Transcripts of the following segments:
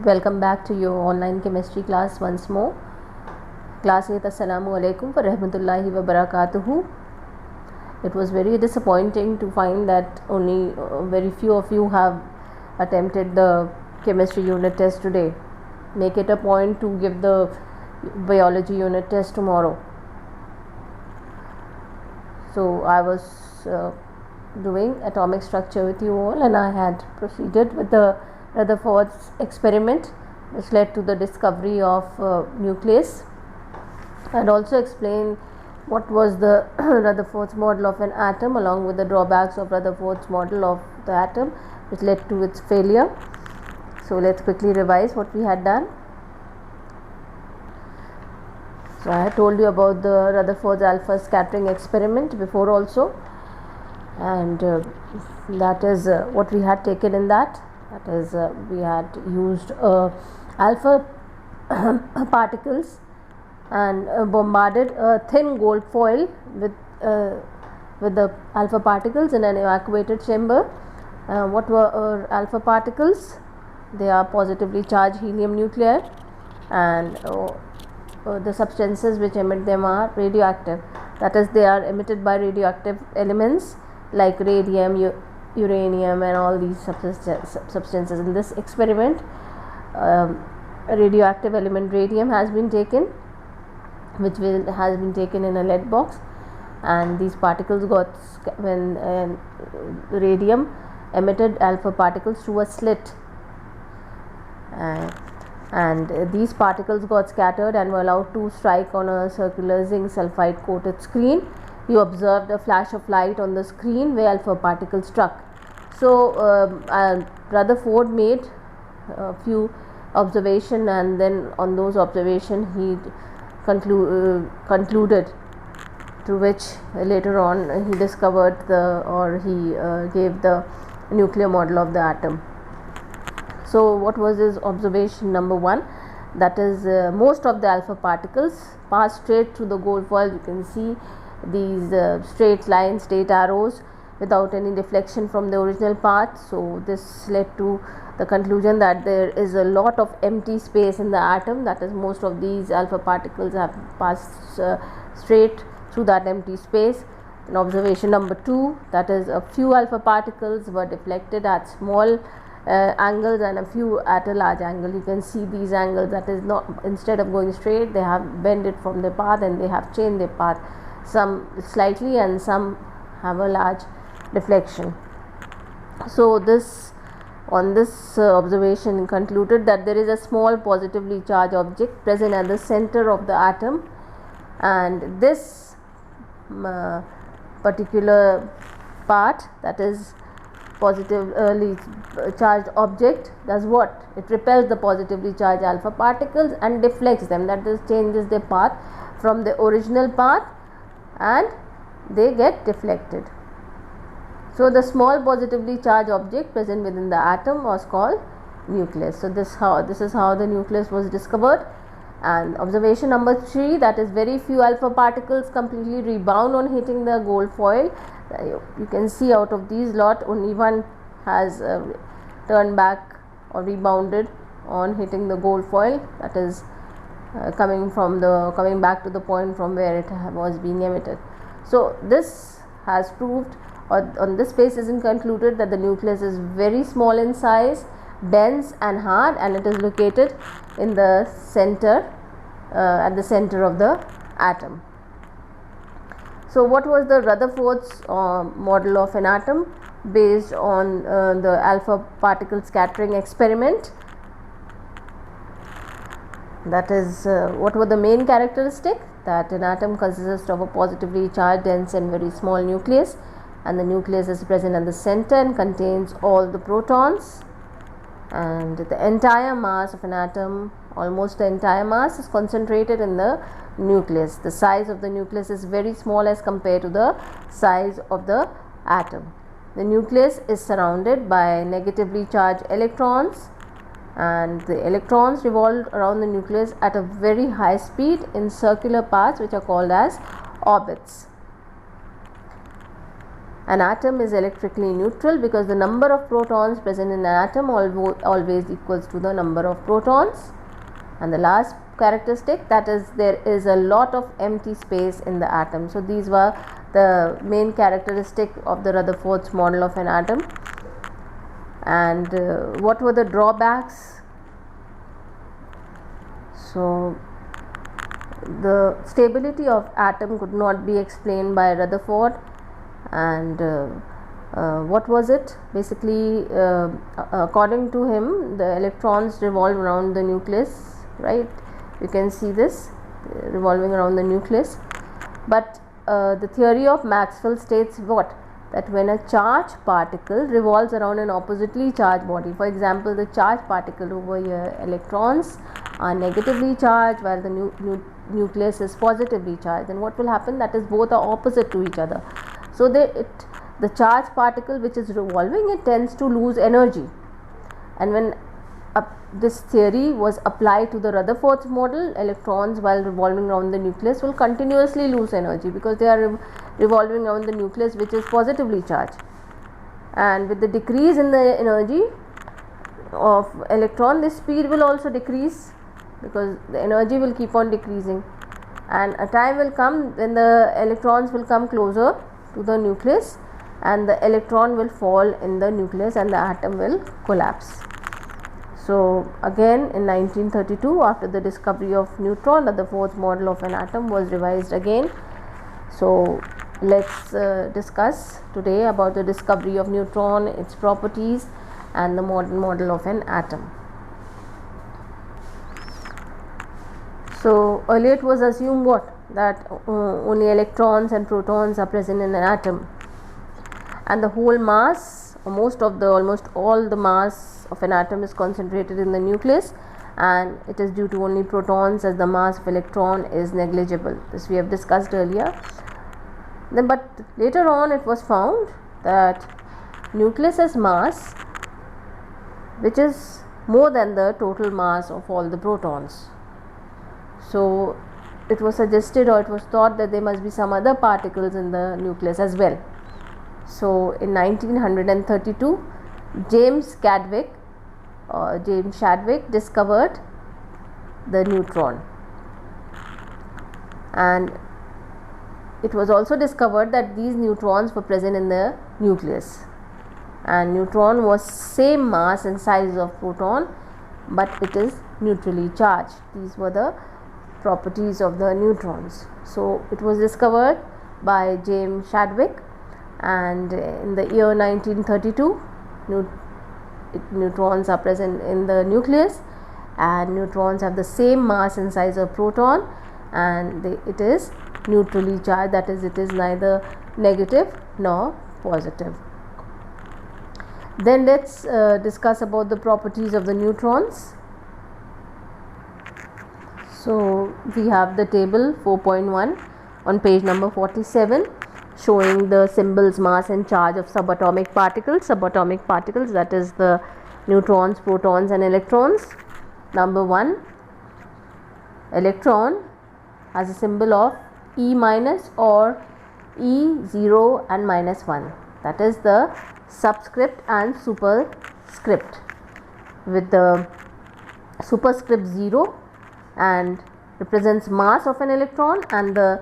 Welcome back to your online chemistry class once more. Class 8, Assalamu alaikum wa rahmatullahi wa barakatuhu. It was very disappointing to find that only very few of you have attempted the chemistry unit test today. Make it a point to give the biology unit test tomorrow. So I was doing atomic structure with you all, and I had proceeded with the Rutherford's experiment, which led to the discovery of nucleus, and also explained what was the Rutherford's model of an atom along with the drawbacks of Rutherford's model of the atom, which led to its failure. So let's quickly revise what we had done. So I had told you about the Rutherford's alpha scattering experiment before also, and that is what we had taken in that. That is, we had used alpha particles and bombarded a thin gold foil with the alpha particles in an evacuated chamber. What were alpha particles? They are positively charged helium nuclei, and the substances which emit them are radioactive. That is, they are emitted by radioactive elements like radium, uranium, and all these substances. In this experiment, a radioactive element radium has been taken, which has been taken in a lead box, and these particles got when radium emitted alpha particles through a slit, and these particles got scattered and were allowed to strike on a circular zinc sulfide coated screen. You observed a flash of light on the screen where alpha particles struck. So Rutherford made a few observations, and then on those observations he concluded, to which later on he discovered he gave the nuclear model of the atom. So what was his observation number one? That is, most of the alpha particles pass straight through the gold foil. You can see these straight lines, straight arrows, without any deflection from the original path. So this led to the conclusion that there is a lot of empty space in the atom. That is, most of these alpha particles have passed straight through that empty space. And observation number two, that is, a few alpha particles were deflected at small angles and a few at a large angle. You can see these angles, that is, not, instead of going straight, they have bended from their path and they have changed their path, some slightly and some have a large deflection. So on this observation concluded that there is a small positively charged object present at the center of the atom, and this particular part, that is positively charged object, does what? It repels the positively charged alpha particles and deflects them, that is, changes their path from the original path and they get deflected. So the small positively charged object present within the atom was called nucleus. So this is how the nucleus was discovered. And observation number three, that is, very few alpha particles completely rebound on hitting the gold foil. You can see out of these lot, only one has turned back or rebounded on hitting the gold foil. That is, coming back to the point from where it was being emitted. So this has proved, or on this basis is concluded, that the nucleus is very small in size, dense and hard, and it is located in the center, at the center of the atom. So what was the Rutherford's model of an atom based on the alpha particle scattering experiment? That is, what were the main characteristics? That an atom consists of a positively charged, dense and very small nucleus, and the nucleus is present at the center and contains all the protons, and the entire mass of an atom, almost the entire mass, is concentrated in the nucleus. The size of the nucleus is very small as compared to the size of the atom. The nucleus is surrounded by negatively charged electrons, and the electrons revolve around the nucleus at a very high speed in circular paths, which are called as orbits. An atom is electrically neutral because the number of protons present in an atom always equals to the number of protons. And the last characteristic, that is, there is a lot of empty space in the atom. So these were the main characteristic of the Rutherford's model of an atom. And what were the drawbacks? So the stability of atom could not be explained by Rutherford. And what was it? Basically, according to him, the electrons revolve around the nucleus, right? You can see this revolving around the nucleus. But the theory of Maxwell states what? That when a charged particle revolves around an oppositely charged body, for example, the charged particle over here, electrons are negatively charged while the nucleus is positively charged, then what will happen? That is, both are opposite to each other. So the charged particle which is revolving, it tends to lose energy. And when this theory was applied to the Rutherford's model, electrons while revolving around the nucleus will continuously lose energy because they are revolving around the nucleus which is positively charged. And with the decrease in the energy of electron, the speed will also decrease because the energy will keep on decreasing, and a time will come when the electrons will come closer to the nucleus and the electron will fall in the nucleus and the atom will collapse. So again in 1932, after the discovery of neutron, the fourth model of an atom was revised again. So let's discuss today about the discovery of neutron, its properties, and the modern model of an atom. So earlier it was assumed what? That only electrons and protons are present in an atom, and the whole mass, or almost all the mass of an atom is concentrated in the nucleus, and it is due to only protons, as the mass of electron is negligible. This we have discussed earlier. But later on it was found that nucleus has mass which is more than the total mass of all the protons. So it was suggested, or it was thought, that there must be some other particles in the nucleus as well. So in 1932, James Chadwick discovered the neutron, and it was also discovered that these neutrons were present in the nucleus, and neutron was same mass and size of proton, but it is neutrally charged. These were the properties of the neutrons. So it was discovered by James Chadwick, and in the year 1932 neutrons are present in the nucleus, and neutrons have the same mass and size of proton, and it is neutrally charged, that is, it is neither negative nor positive. Then let's discuss about the properties of the neutrons. So we have the table 4.1 on page number 47, showing the symbols, mass and charge of subatomic particles. Subatomic particles, that is the neutrons, protons and electrons. Number 1, electron has a symbol of E minus or E0 and minus 1, that is the subscript and superscript, with the superscript 0 and represents mass of an electron, and the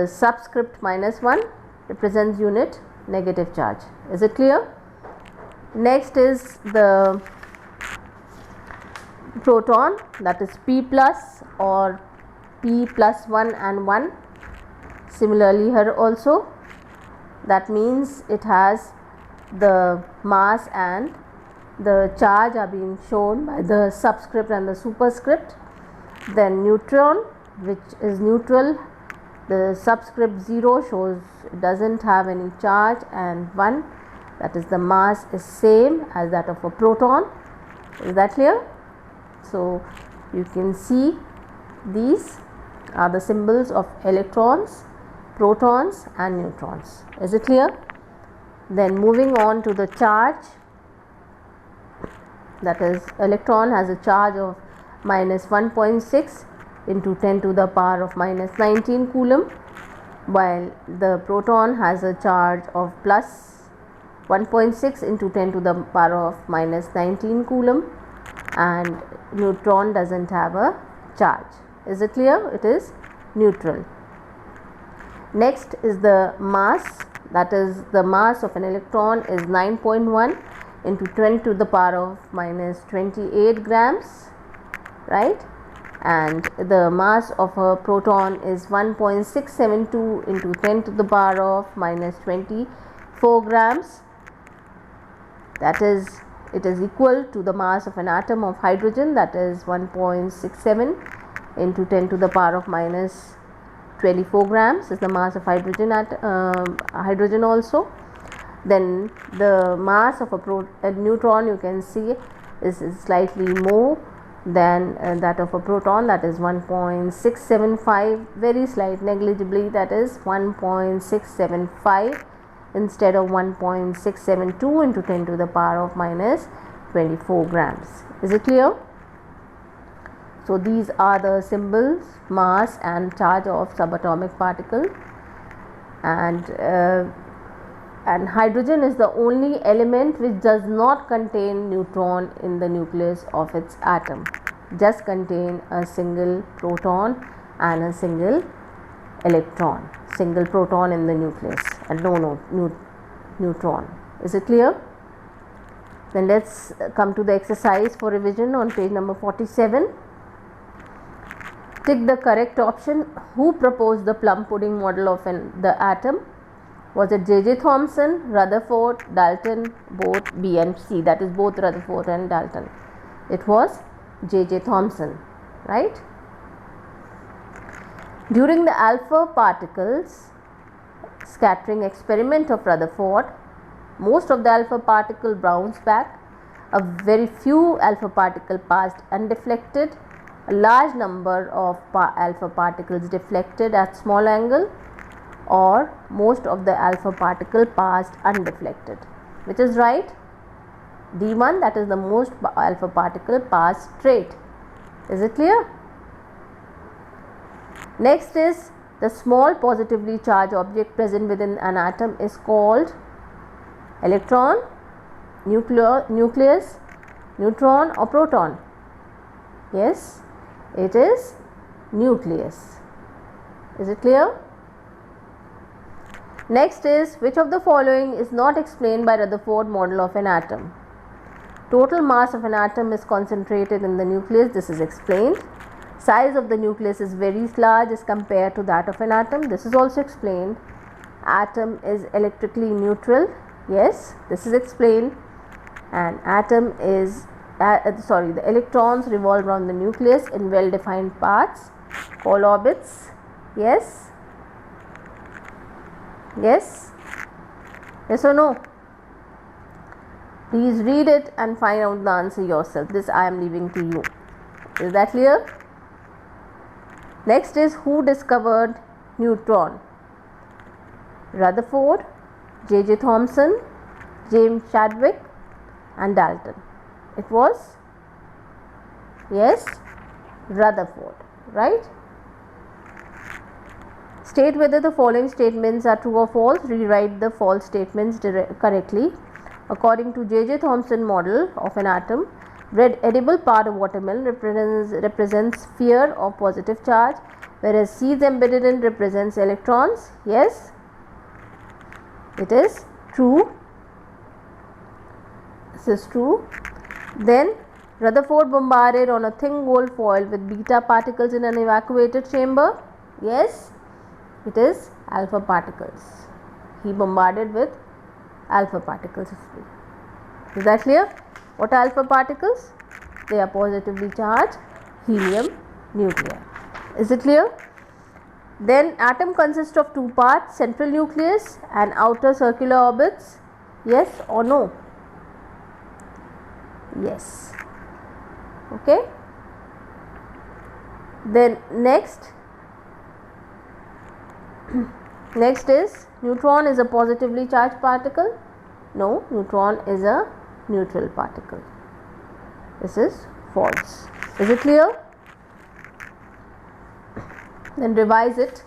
subscript minus 1 represents unit negative charge. Is it clear? Next is the proton, that is P plus or P plus 1 and 1. Similarly here also, that means it has the mass and the charge are being shown by the subscript and the superscript. Then neutron, which is neutral, the subscript 0 shows it doesn't have any charge, and 1, that is the mass is same as that of a proton. Is that clear? So you can see these are the symbols of electrons, protons and neutrons. Is it clear? Then moving on to the charge, that is, electron has a charge of minus 1.6 into 10 to the power of minus 19 coulomb, while the proton has a charge of plus 1.6 into 10 to the power of minus 19 coulomb, and neutron doesn't have a charge. Is it clear? It is neutral. Next is the mass, that is the mass of an electron is 9.1 into 10 to the power of minus 28 grams, right? And the mass of a proton is 1.672 into 10 to the power of minus 24 grams. That is, it is equal to the mass of an atom of hydrogen, that is 1.67 into 10 to the power of minus 24 grams is the mass of hydrogen hydrogen also. Then the mass of a neutron, you can see, is slightly more than that of a proton, that is 1.675, very slight, negligibly, that is 1.675 instead of 1.672 into 10 to the power of minus 24 grams. Is it clear? So these are the symbols, mass and charge of subatomic particle, and hydrogen is the only element which does not contain neutron in the nucleus of its atom, just contain a single proton and a single electron, single proton in the nucleus and no neutron. Is it clear? Then let's come to the exercise for revision on page number 47. Tick the correct option. Who proposed the plum pudding model of the atom? Was it J.J. Thomson, Rutherford, Dalton, both B and C? That is both Rutherford and Dalton. It was J.J. Thomson, right? During the alpha particles scattering experiment of Rutherford, most of the alpha particle bounced back. A very few alpha particle passed undeflected. A large number of alpha particles deflected at small angle, or most of the alpha particle passed undeflected. Which is right? D1, that is the most alpha particle passed straight. Is it clear? Next is the small positively charged object present within an atom is called electron, nucleus, neutron or proton? Yes, it is nucleus. Is it clear? Next is, which of the following is not explained by Rutherford model of an atom? Total mass of an atom is concentrated in the nucleus. This is explained. Size of the nucleus is very large as compared to that of an atom. This is also explained. Atom is electrically neutral. Yes, this is explained. And atom is the electrons revolve around the nucleus in well defined paths called orbits. Yes, yes, yes or no? Please read it and find out the answer yourself. This I am leaving to you. Is that clear? Next is, who discovered neutron? Rutherford, J.J. Thomson, James Chadwick and Dalton. It was, yes, Rutherford, right? State whether the following statements are true or false. Rewrite the false statements correctly. According to J.J. Thomson model of an atom, red edible part of watermelon represents sphere of positive charge, whereas seeds embedded in represents electrons. Yes, it is true. This is true. Then Rutherford bombarded on a thin gold foil with beta particles in an evacuated chamber. Yes, it is alpha particles. He bombarded with alpha particles. Is that clear? What are alpha particles? They are positively charged helium nuclei. Is it clear? Then atom consists of two parts, central nucleus and outer circular orbits. Yes or no? Yes. Okay. Then next is, neutron is a positively charged particle. No, neutron is a neutral particle. This is false. Is it clear? Then revise it.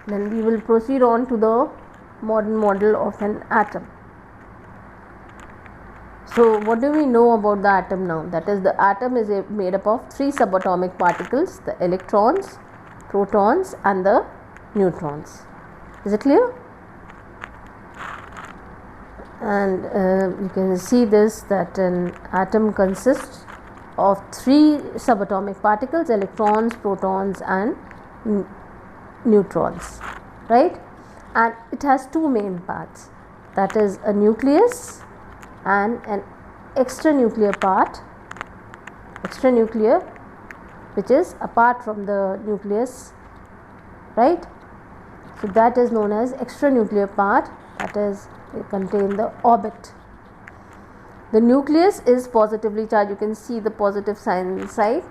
Then we will proceed on to the modern model of an atom. So what do we know about the atom now? That is, the atom is made up of 3 subatomic particles: the electrons, protons and the neutrons. Is it clear? And you can see this, that an atom consists of 3 subatomic particles: electrons, protons and neutrons, right? And it has 2 main parts, that is a nucleus and an extranuclear part, extranuclear, which is apart from the nucleus, right? So that is known as extranuclear part, that is, it contains the orbit. The nucleus is positively charged. You can see the positive sign inside.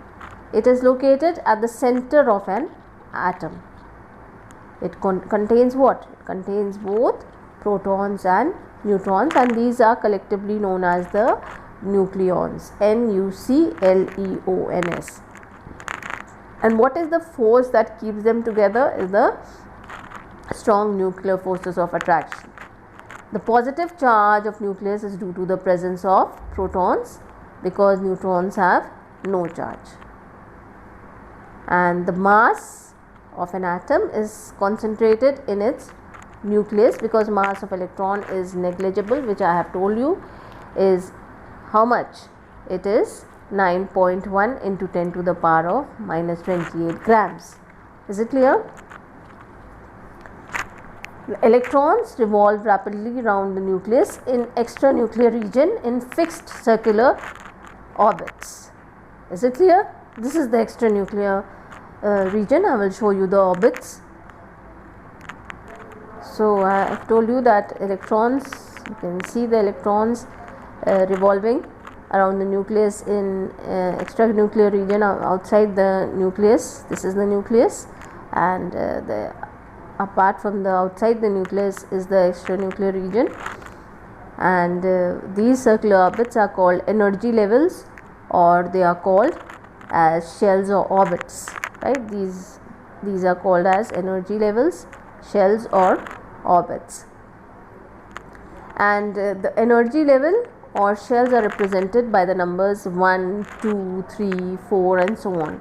It is located at the center of an atom. It contains what? It contains both protons and neutrons, and these are collectively known as the nucleons, nucleons. And what is the force that keeps them together? Is the strong nuclear forces of attraction. The positive charge of nucleus is due to the presence of protons, because neutrons have no charge. And the mass of an atom is concentrated in its nucleus, because mass of electron is negligible, which I have told you is how much? It is 9.1 into 10 to the power of minus 28 grams. Is it clear? Electrons revolve rapidly around the nucleus in extranuclear region in fixed circular orbits. Is it clear? This is the extranuclear region. I will show you the orbits. So I have told you that electrons, you can see the electrons revolving around the nucleus in extranuclear region outside the nucleus. This is the nucleus, and the apart from the outside the nucleus is the extranuclear region, and these circular orbits are called energy levels, or they are called as shells or orbits, right? These are called as energy levels, shells or orbits. And the energy level or shells are represented by the numbers 1, 2, 3, 4 and so on.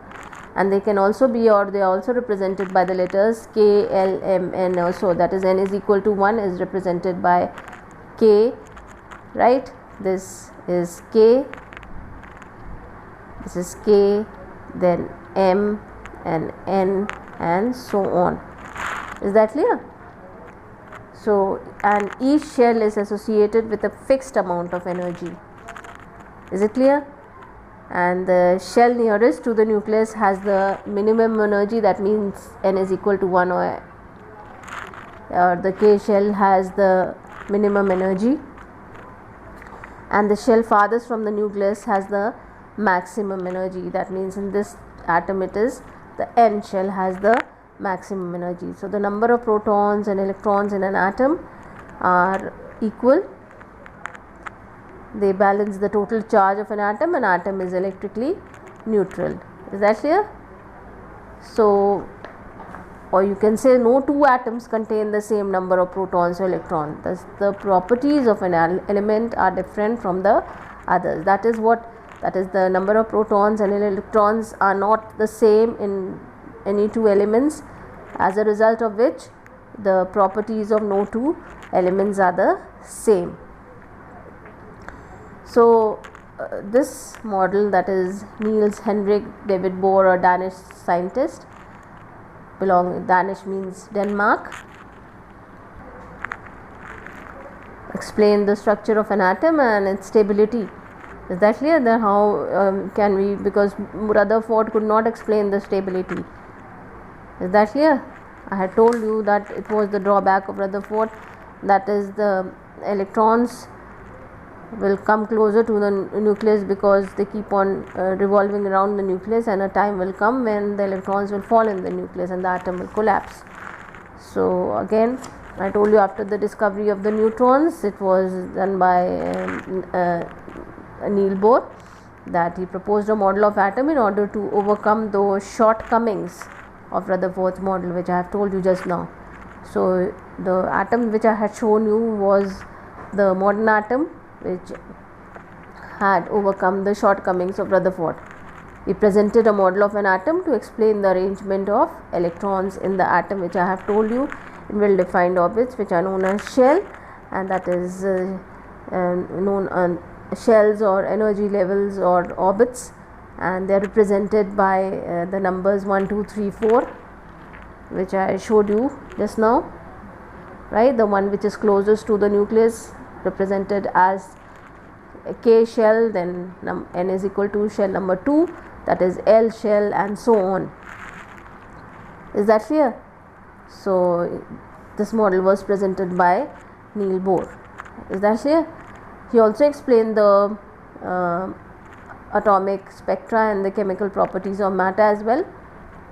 And they can also be, or they are also represented by the letters K, L, M, N also, that is n is equal to 1 is represented by K, right? This is K, this is K, then M and N and so on. Is that clear? So, and each shell is associated with a fixed amount of energy. Is it clear? And the shell nearest to the nucleus has the minimum energy, that means n is equal to 1, or the K shell has the minimum energy, and the shell farthest from the nucleus has the maximum energy, that means in this atom it is the N shell has the maximum energy. So the number of protons and electrons in an atom are equal. They balance the total charge of an atom. An atom is electrically neutral. Is that clear? So, or you can say no two atoms contain the same number of protons or electrons. Thus, the properties of an element are different from the others. That is the number of protons and electrons are not the same in any two elements, as a result of which the properties of no two elements are the same. So this model, that is Niels Henrik David Bohr, a Danish scientist, Danish means Denmark, explained the structure of an atom and its stability. Is that clear? That how can we, because Rutherford could not explain the stability. Is that clear? I had told you that it was the drawback of Rutherford, that is the electrons will come closer to the nucleus because they keep on revolving around the nucleus, and a time will come when the electrons will fall in the nucleus and the atom will collapse. So again, I told you, after the discovery of the neutrons, it was done by Niels Bohr, that he proposed a model of atom in order to overcome those shortcomings of Rutherford's model, which I have told you just now. So the atom which I had shown you was the modern atom, which had overcome the shortcomings of Rutherford. He presented a model of an atom to explain the arrangement of electrons in the atom, which I have told you in well defined orbits, which are known as shell, and that is known shells or energy levels or orbits, and they are represented by the numbers 1, 2, 3, 4, which I showed you just now, right? The one which is closest to the nucleus represented as K shell, then n is equal to shell number 2, that is L shell, and so on. Is that clear? So this model was presented by Niels Bohr. Is that clear? He also explained the atomic spectra and the chemical properties of matter as well,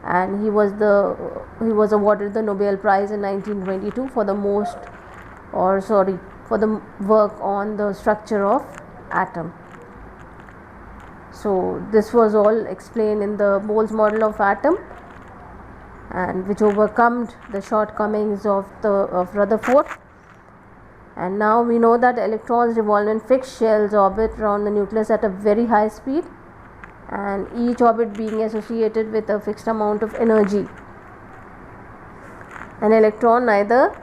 and he was awarded the Nobel Prize in 1922 for the work on the structure of atom. So this was all explained in the Bohr's model of atom, and which overcome the shortcomings of Rutherford. And now we know that electrons revolve in fixed shells orbit around the nucleus at a very high speed, and each orbit being associated with a fixed amount of energy. An electron neither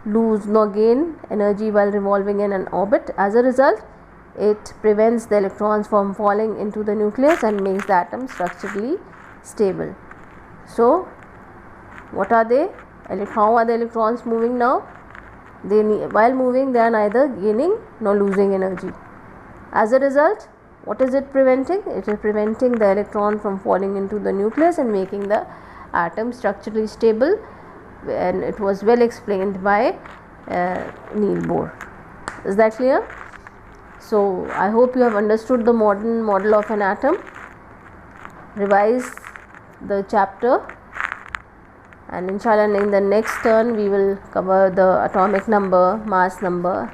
lose nor gain energy while revolving in an orbit. As a result, it prevents the electrons from falling into the nucleus and makes the atom structurally stable. So what are they? How are the electrons moving now? While moving, they are neither gaining nor losing energy. As a result, what is it preventing? It is preventing the electron from falling into the nucleus and making the atom structurally stable, and it was well explained by Niels Bohr. Is that clear? So I hope you have understood the modern model of an atom. Revise the chapter, and inshallah in the next turn we will cover the atomic number, mass number,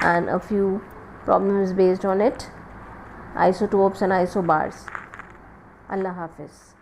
and a few problems based on it, isotopes and isobars. Allah Hafiz.